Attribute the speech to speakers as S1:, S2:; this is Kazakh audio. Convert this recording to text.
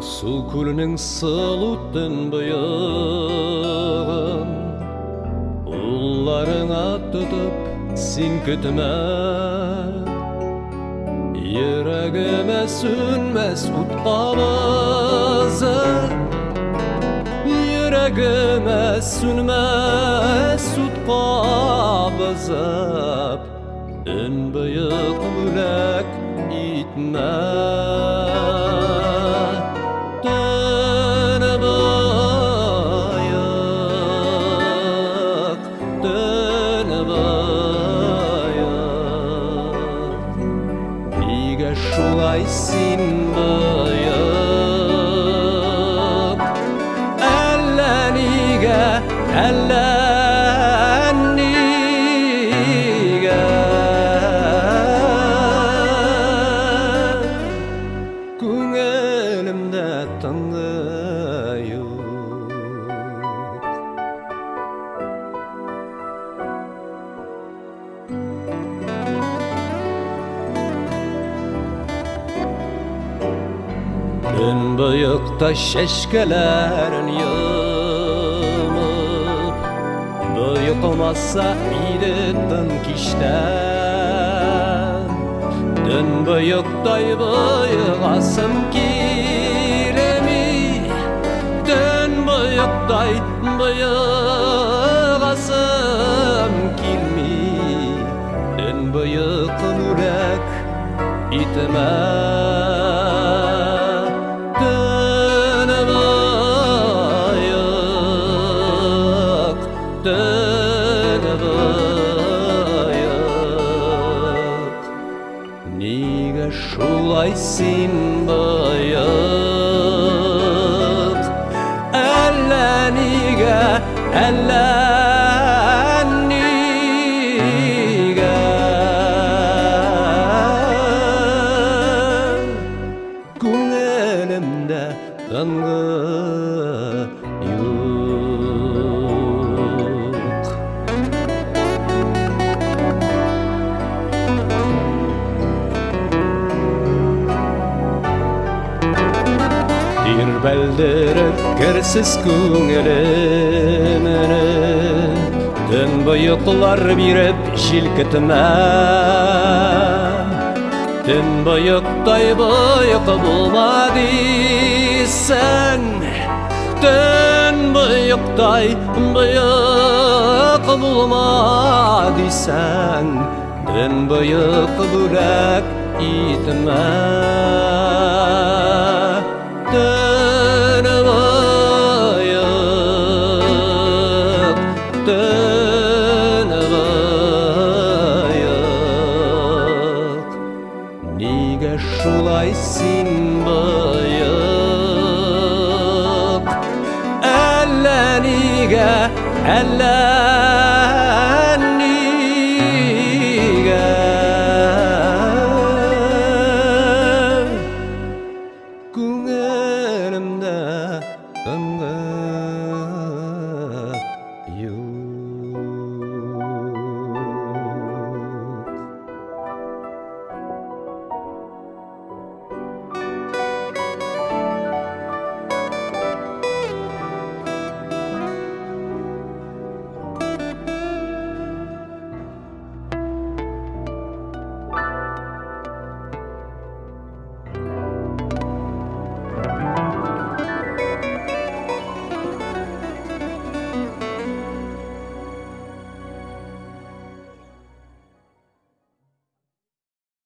S1: Су күлінің сылуттың бұйығын Улларыңа тұтып сен күтіме Йөрәгемә сүнмәс ут кабызып Йөрәгемә сүнмәс ут кабызып Өнбөйек бүләк итмә Шулай син быйык Әллә нигә, әллә нигә Күңелемдә тынгы юк Өнбөйекта шәшкәләрен йымып Быйыкмаса иде тын киштән Төнбөйектай быйыгасым килми Төнбөйектай быйыгасым килми Төнбөйек бүләк итмә Нигә шулай син быйык Әллә нигә, әллә нигә Күңелемдә тынгы юк Бәлдеріп керсіз күңелімені Төн бұйықлар биріп желкітіме Төн бұйықтай бұйық болма дейсің Төн бұйықтай бұйық болма дейсің Төн бұйық бүләк итмә Нигә шулай син быйык Әллә нигә, әллә